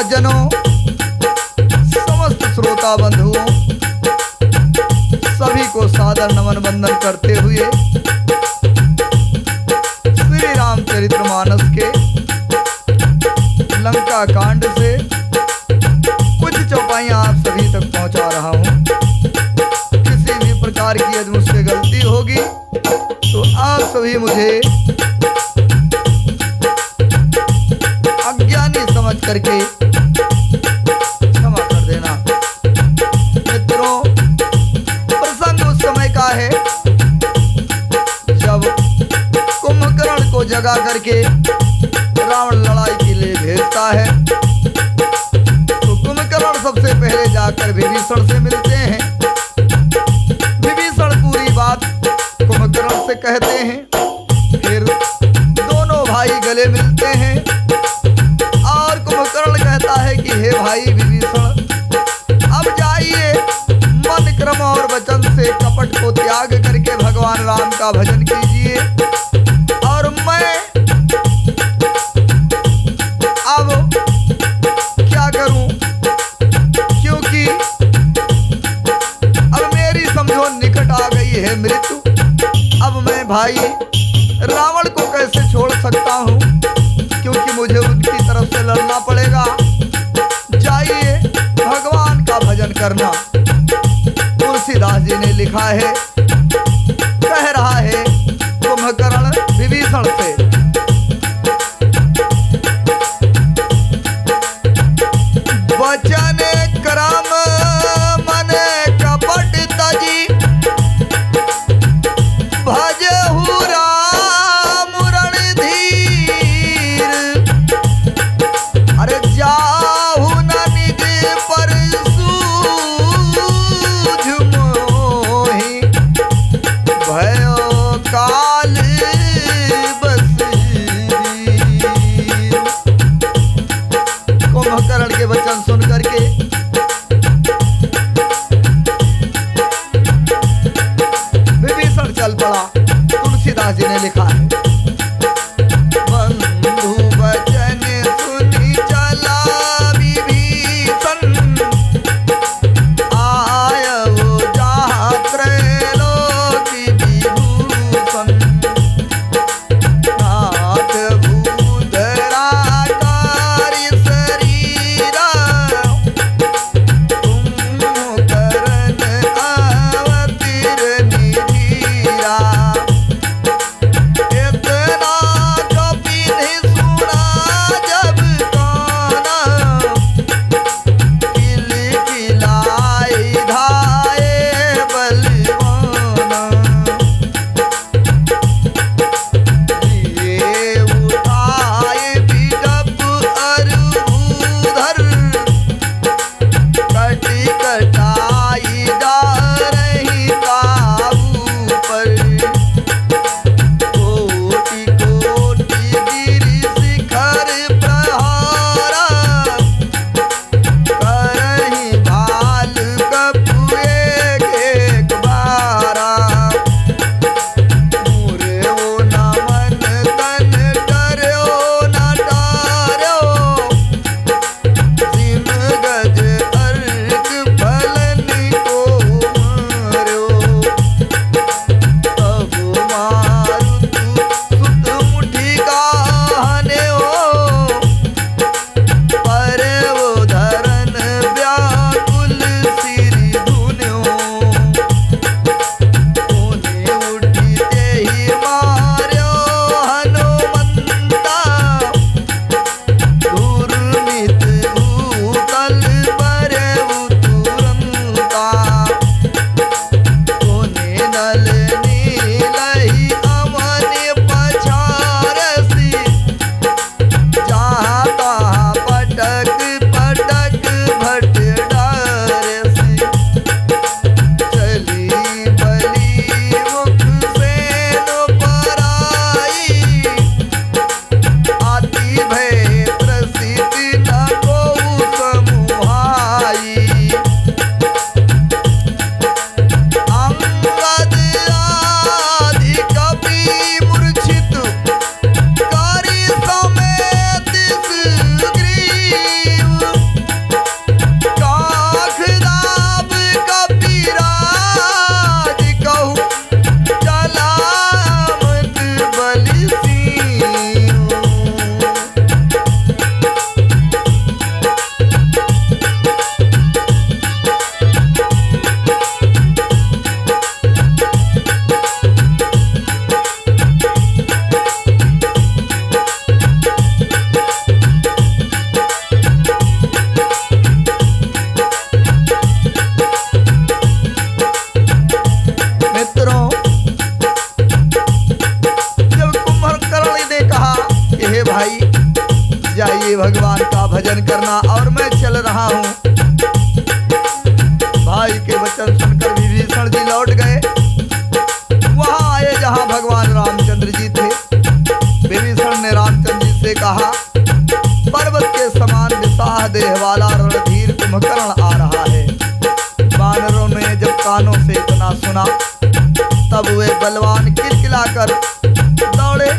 सज्जनों, समस्त श्रोता बंधुओं, सभी को सादर नमन वंदन करते हुए श्री रामचरितमानस के लंका कांड से कुछ चौपाइयां आप सभी तक पहुंचा रहा हूं। किसी भी प्रकार की यदि मुझसे गलती होगी तो आप सभी मुझे अज्ञानी समझ करके क्षमा कर देना। मित्रों, प्रसंग उस समय का है जब कुंभकर्ण को जगा करके रावण लड़ाई के लिए भेजता है। तो कुंभकर्ण सबसे पहले जाकर विभीषण से मिलते हैं। विभीषण पूरी बात कुंभकर्ण से कहते हैं। फिर दोनों भाई गले मिलते हैं और कुंभकर्ण कहता है कि हे भाई विभीषण, अब जाइए, मन क्रम और वचन से कपट को त्याग करके भगवान राम का भजन कीजिए। और मैं अब क्या करूं, क्योंकि अब मेरी समझो निकट आ गई है मृत्यु। अब मैं भाई रावण को कैसे छोड़ सकता हूं, क्योंकि मुझे उनकी तरफ से लड़ना पड़ेगा। जाइए, भगवान का भजन करना। तुलसीदास जी ने लिखा है, कह रहा है कुंभकर्ण विभीषण से, वचन क्रम मन कपट तजी भजहु राम रणधीर। अरे जाहु न निज पर सूझ मोहि चाहिए भगवान का भजन करना। और मैं चल रहा हूँ। भाई के वचन सुनकर विभीषण जी लौट गए। वहां आए जहां भगवान रामचंद्र जी थे। विभीषण ने रामचंद्र जी से कहा, पर्वत के समान विशाह देह वाला रणधीर कुंभकर्ण आ रहा है। वानरों ने जब कानों से इतना सुना तब वे बलवान किलकिलाकर दौड़े,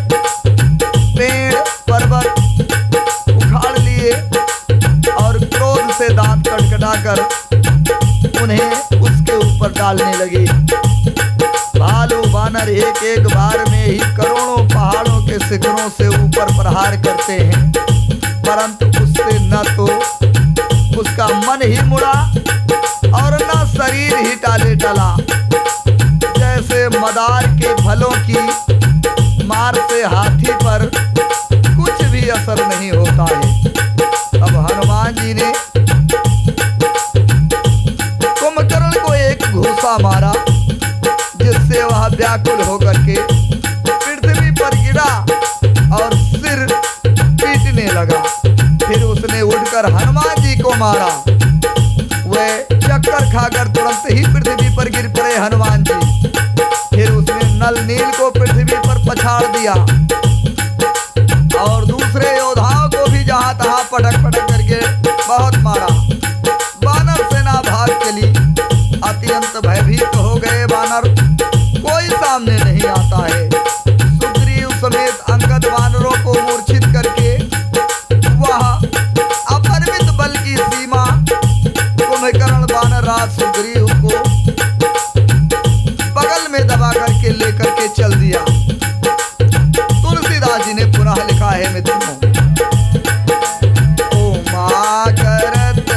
पेड़ पर्वत उखाड़ लिए और क्रोध से दांत कटकटाकर उन्हें उसके ऊपर डालने लगे। भालू वानर एक एक बार में ही करोड़ों पहाड़ों के शिखरों से ऊपर प्रहार करते हैं, परंतु उससे न तो उसका मन ही मुड़ा और न शरीर ही टाले टला। जैसे मदार के फलों की मार से हाथी पर कुछ भी असर नहीं होता है। अब हनुमान जी ने कुंभकर्ण को एक घूसा मारा, जिससे वह व्याकुल होकर के पृथ्वी पर गिरा और सिर पीटने लगा। फिर उसने उठकर हनुमान जी को मारा। वे चक्कर खाकर तुरंत ही पृथ्वी पर गिर पड़े हनुमान जी। फिर उसने नल नील को पृथ्वी पर पछाड़ दिया और दूसरे योद्धाओं को भी जहां तहां पटक पटक करके बहुत मारा। वानर सेना भाग चली। अत्यंत भयभीत हो गए वानर, कोई सामने नहीं आता है। सुग्रीव समेत अंगद वानरों को मूर्छित करके वह अपरिमित बल की सीमा कुंभकर्ण वानर राज सुग्रीव को बगल में दबा करके लेकर के चल दिया। तुलसीदास जी ने पुनः लिखा है मित्रों, ओ मां करत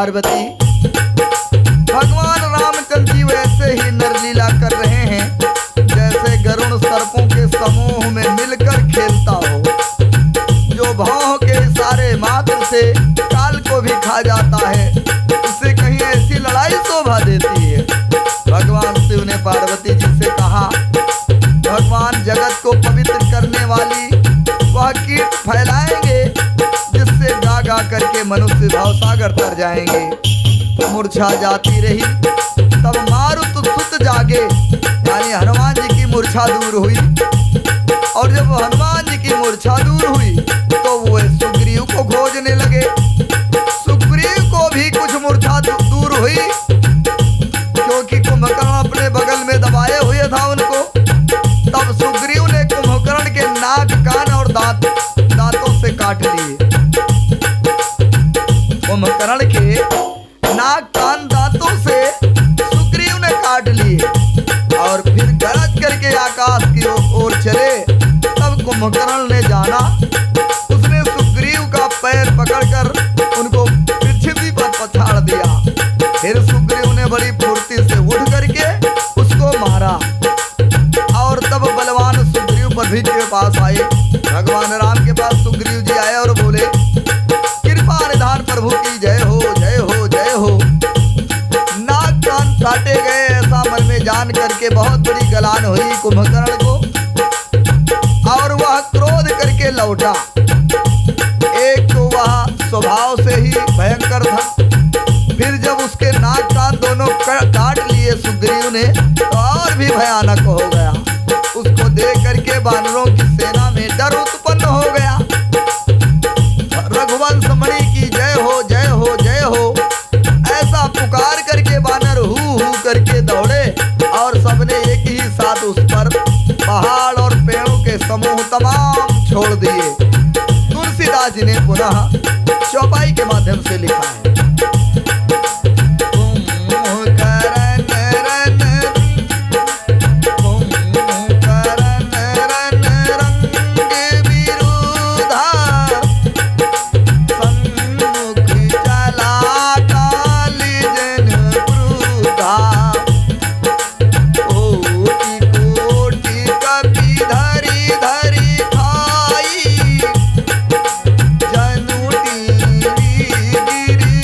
पार्वती, भगवान रामचंद्र जी वैसे ही नरलीला कर रहे हैं जैसे गरुड़ सर्पों के समूह में मिलकर खेलता हो, जो भौं के इशारे मात्र से काल को भी खा जाता है, उसे कहीं ऐसी लड़ाई शोभा देती है। भगवान शिव ने पार्वती जी से कहा, भगवान जगत को पवित्र करने वाली वह कीट फैलाएंगे जिससे गा गा करके मनुष्य भवसागर तर जाएंगे। मूर्छा जाती रही, तब मारुत सुत जागे, यानी हनुमान जी की मूर्छा दूर हुई। और जब हनुमान जी की मूर्छा दूर हुई तो वो सुग्रीव को खोजने लगे। सुग्रीव को भी कुछ मूर्छा दूर हुई, क्योंकि कुंभकर्ण अपने बगल में दबाए हुए था उनको। तब सुग्रीव ने कुंभकर्ण के नाक, कान और दांतों से काट लिए। कुंभकर्ण के नाक, कान, दांतों से सुग्रीव ने काट लिए और फिर गरज करके आकाश की ओर चले। तब कुंभकर्ण ने जाना, उसने सुग्रीव का पैर पकड़कर उनको पृथ्वी पर पछाड़ दिया। फिर सुग्रीव ने बड़ी फुर्ती से उठ करके उसको मारा और तब बलवान सुग्रीव पर भी के पास आए। भगवान राम के पास सुग्रीव जी आए और बोले, कृपा निधान प्रभु की जय हो, जय हो, जय हो। नाक कान काटे गए ऐसा मन में जान करके बहुत बड़ी गलान हुई कुंभकर्ण को और वह क्रोध करके लौटा। एक तो वह स्वभाव से ही भयंकर था, फिर जब उसके नाक कान दोनों काट लिए सुग्रीव ने तो और भी भयानक हो गया। उसको देख करके वानरों की सेना में डर उत्पन्न हो गया। रघुवंश मणि की जय हो, जय हो, जय हो, ऐसा पुकार करके वानर हू करके दौड़े और सबने एक ही साथ उस पर पहाड़ और पेड़ों के समूह तमाम छोड़ दिए। तुलसीदास जी ने पुनः चौपाई के माध्यम से लिखा है, गिरी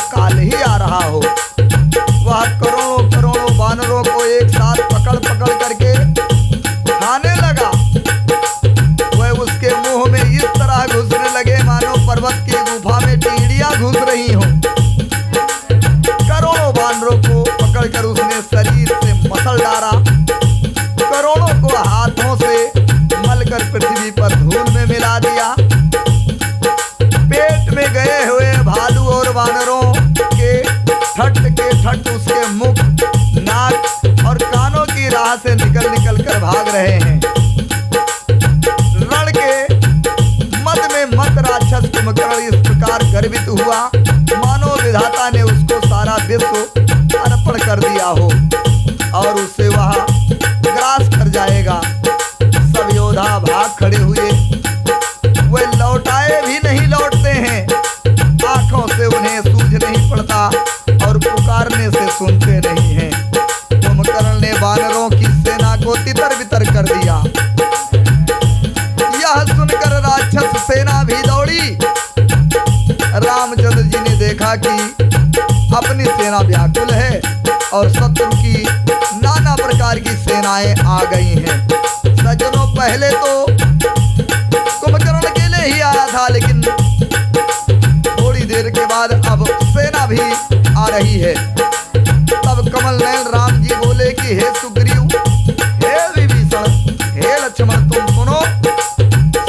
काल ही आ रहा हो। वह करोड़ों करोड़ों वानरों को एक साथ पकड़ पकड़ करके खाने लगा। वह उसके मुंह में इस तरह घुसने लगे मानो पर्वत की गुफा में टीड़ियां घुस रही हों। करोड़ों वानरों को पकड़कर उसने शरीर से मसल डाला, करोड़ों को हाथों से मलकर पृथ्वी पर धूल में मिला दिया। पेट में गए हुए भालू और वानरों के ठट उसके मुख, नाक और कानों की राह से निकल निकल कर भाग रहे हैं। रण के मद में मत राक्षस कुंभकर्ण इस प्रकार गर्वित हुआ मानो विधाता ने उसको सारा विश्व अर्पण कर दिया हो और उसे वहां ग्रास कर जाएगा। सब योद्धा भाग खड़े हुए, वे लौटाए भी नहीं लौटते हैं, आंखों से उन्हें सूझ नहीं पड़ता और पुकारने से सुनते नहीं हैं। कुंभकर्ण ने वानरों की सेना को तितर बितर कर दिया। यह सुनकर राक्षस सेना भी दौड़ी। रामचंद्र जी ने देखा कि अपनी सेना व्याकुल है और शत्रु की नाना प्रकार की सेनाएं आ गई हैं। सज्जनों, पहले तो कुंभकर्ण अकेले ही आया था, लेकिन थोड़ी देर के बाद अब सेना भी आ रही है। तब कमल नयन राम जी बोले कि हे सुग्रीव, हे विभीषण, हे लक्ष्मण, तुम सुनो,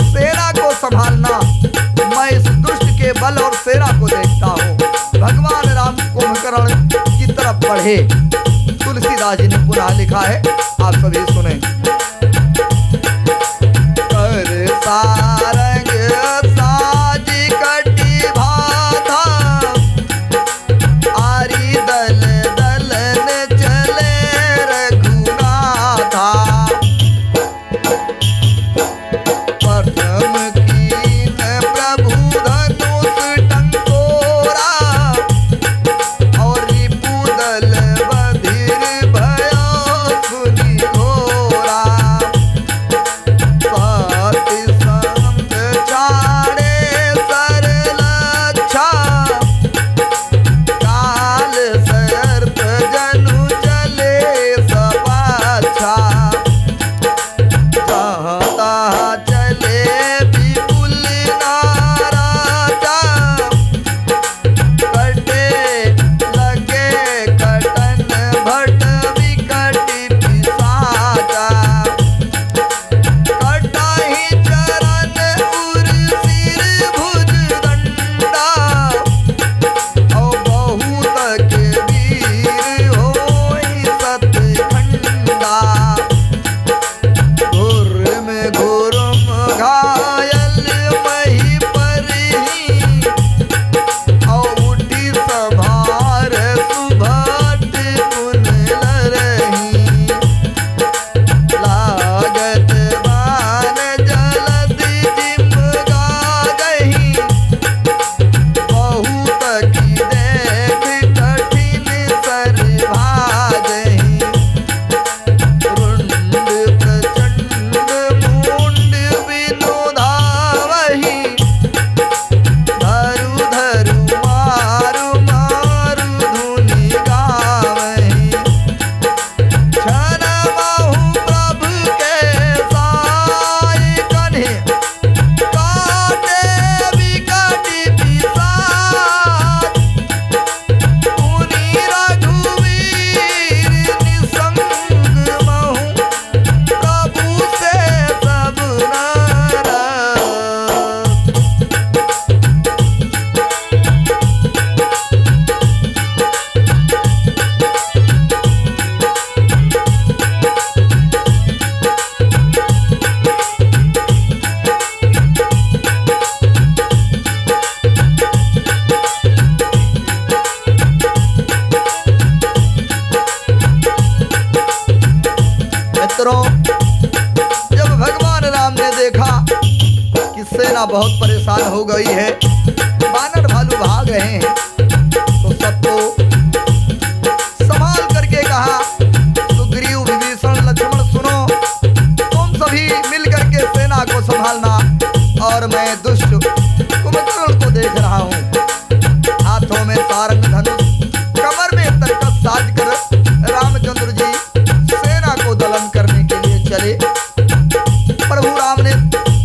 सेना को संभालना। मैं इस दुष्ट के बल और सेना को देखता हूँ। भगवान राम कुंभकर्ण की तरफ बढ़े। तुलसीदास जी ने पुनः लिखा है, आप सभी सुने। कर सारंग साज कटी भाथा, आरी दल दलन चले रघुनाथा। प्रथम कीन प्रभु धनुष टंकोरा, और रिपु दल बधिर भयो सुनि घोरा। सति संत छाड़े सरलच्छा, काल सर्प जनु चले सपाच्छा। जहाँ तहाँ चले विपुल नाराजा, कटे लगे कटन भट विकट पिशाचा। कटाहि चरण उर सिर भुज दंडा, और बहुत के वीर होई सतखंडा। घुर में घुरम घायल मही परही, और उठी संभार सुभट पुन लरही। लागत बान जलदि जिम गागही, बहुत की देख कठिन सर भाजही। रुंड प्रचंड मुंड बिनु धावही, धरु धरु मारु मारु धुनि गावही। क्षण महु प्रभु के साय कन्हे, काटे विकट पिशाच। मुनि रघुवीर निसंग महु, प्रभु से सब नाराज। मित्रों, जब भगवान राम ने देखा कि सेना बहुत परेशान हो गई है, वानर भालू भाग रहे हैं, तो सबको संभाल करके कहा, सुग्रीव, विभीषण, लक्ष्मण, सुनो, तुम सभी मिल करके सेना को संभालना और मैं दुष्ट कुंभकर्ण को देख रहा हूँ। हाथों में सारंग धनुष, कमर में तरकस साज कर रामचंद्र जी सेना को दलन करने के लिए चले। प्रभु राम ने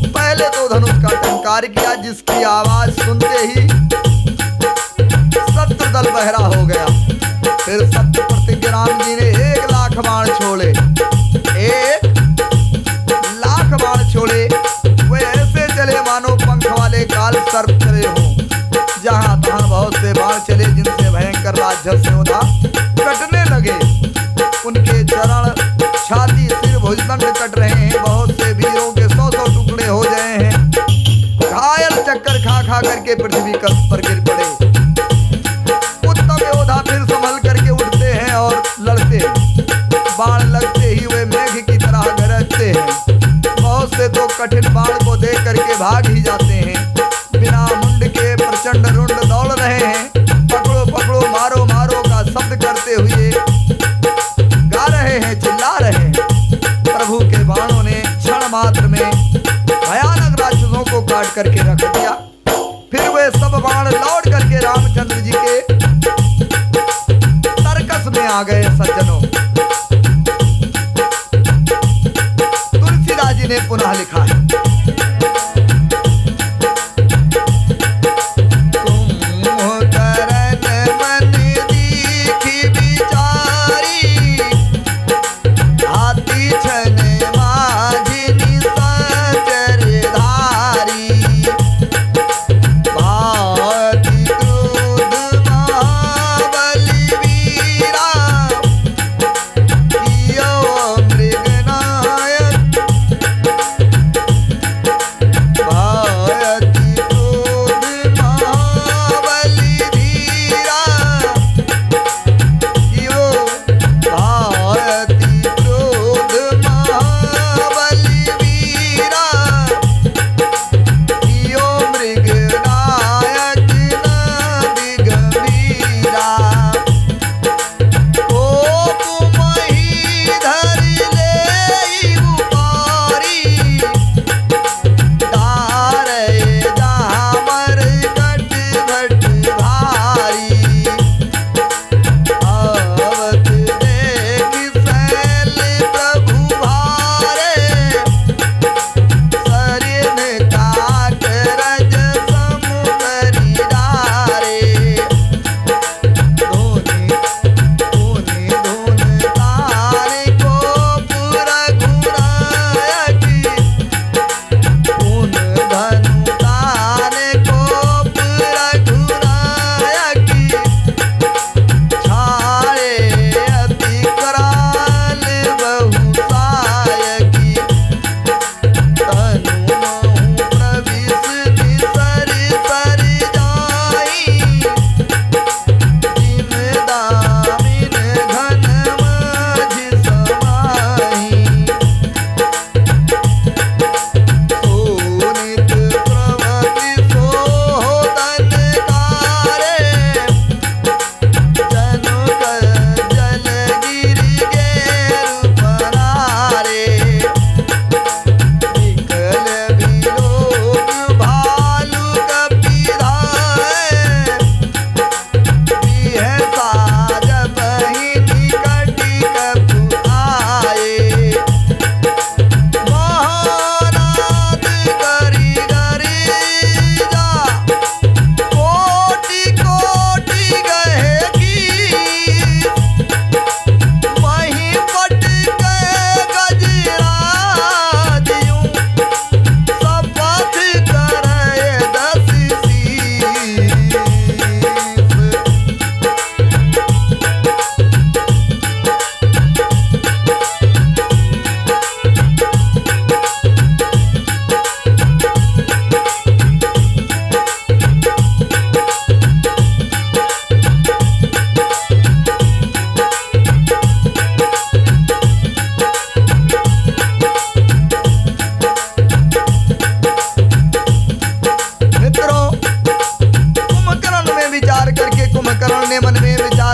पहले तो धनुष का टंकार किया, जिसकी आवाज सुनते ही शत्रु दल बहरा हो गया। फिर सत्य प्रतिज्ञा राम जी ने 1 लाख बाण छोड़े, 1 लाख बाण छोड़े। वे ऐसे चले मानो पंख वाले काल सर्प चले हों। जहां तहां बहुत से बाण चले, जिनसे भयंकर राक्षस योद्धा कटने लगे। उनके चरण, छाती, सिर, भुजदंड कट रहे हैं। बहुत से वीरों के 100-100 टुकड़े हो गए हैं। घायल चक्कर खा खा करके पृथ्वी पर गिर पड़े। उत्तम योद्धा फिर संभल करके उठते हैं और लड़ते हैं। बाण लगते ही वे मेघ की तरह गरजते हैं। बहुत से तो कठिन बाण को देख करके भाग ही जाते हैं। बिना मुंड के प्रचंड रुंड दौड़ रहे हैं। पकड़ो पकड़ो, मारो मारो का शब्द करते हुए गा रहे हैं, चिल्ला रहे हैं। प्रभु के बाणों ने क्षण मात्र में भयानक राक्षसों को काट करके रख दिया। फिर वे सब बाण लौट करके रामचंद्र जी के तरकस में आ गए। सज्जनों, तुलसीदास जी ने पुनः लिखा है,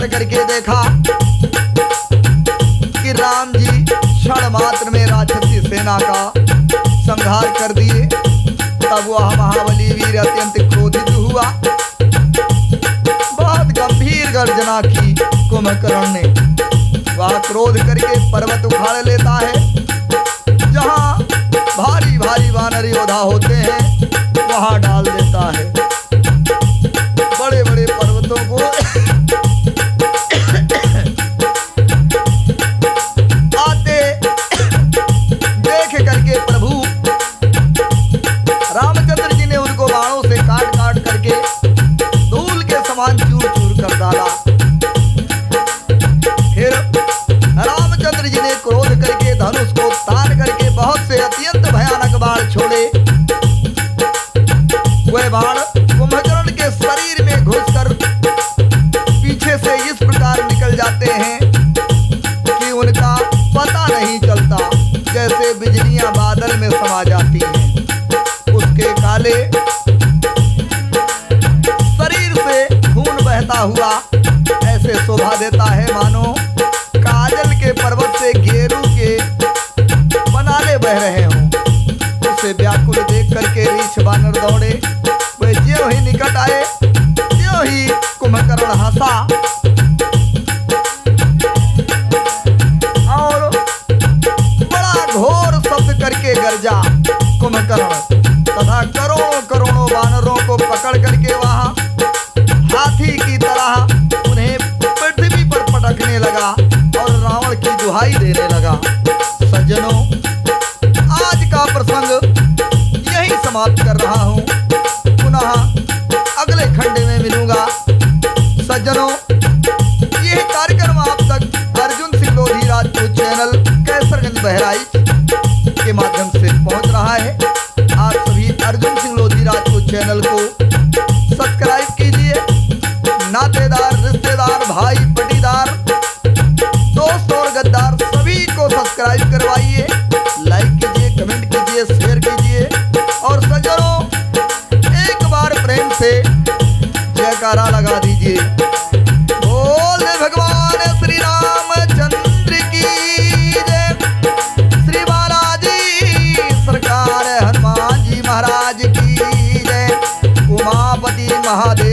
करके देखा कि राम जी क्षण मात्र में राक्षसी सेना का संहार कर दिए। तब वह महाबली वीर अत्यंत क्रोधित हुआ, बहुत गंभीर गर्जना की कुंभकर्ण ने। वह क्रोध करके पर्वत उखाड़ लेता है। जहां भारी भारी वानर योद्धा होते हैं वहां डाल देता है। बड़े बड़े पर्वतों को आते देख करके प्रभु रामचंद्र जी ने उनको बाणों से काट काट करके धूल के समान चूर चूर कर डाला। फिर रामचंद्र जी ने क्रोध करके धनुष को तान करके बहुत से अत्यंत भयानक बाण छोड़े। वह बाण कुंभकर्ण के शरीर में घुसकर पीछे से इस प्रकार निकल जाते हैं कि उनका पता नहीं चलता, जैसे बिजलियां बादल में समा जाती हैं। उसके काले शरीर से खून बहता हुआ ऐसे शोभा देता है मानो काजल के पर्वत से गेरू के बनाले बह रहे हों। उसे व्याकुल देख करके रीछ बानर दौड़े। वे ज्यों ही निकट आए त्यों ही कुंभकर्ण हंसा और बड़ा घोर शब्द करके गरजा। कुंभकर्ण तथा करोड़ों करोड़ों वानरों को पकड़ करके वहां हाथी की तरह उन्हें पृथ्वी पर पटकने लगा और रावण की दुहाई देने लगा। सज्जनों, आज का प्रसंग यही समाप्त कर रहा हूं। पुनः अगले खंड में मिलूंगा। सज्जनों, यह कार्यक्रम आप तक अर्जुन सिंह लोधी राजपूत चैनल कैसरगंज बहराइच के माध्यम से पहुंच रहा है। आप सभी अर्जुन सिंह लोधी राजपूत चैनल को सब्सक्राइब कीजिए। नातेदार, रिश्तेदार, भाई, पटीदार, दोस्त और गद्दार सभी को सब्सक्राइब करवाइए। लाइक कीजिए, कमेंट कीजिए, शेयर कीजिए और सज्जनों एक बार प्रेम से जयकारा लगा दीजिए। बोल भगवान श्री रामचंद्र की जय। श्री बालाजी सरकार, हनुमान जी महाराज की जय। उमापति महादेव।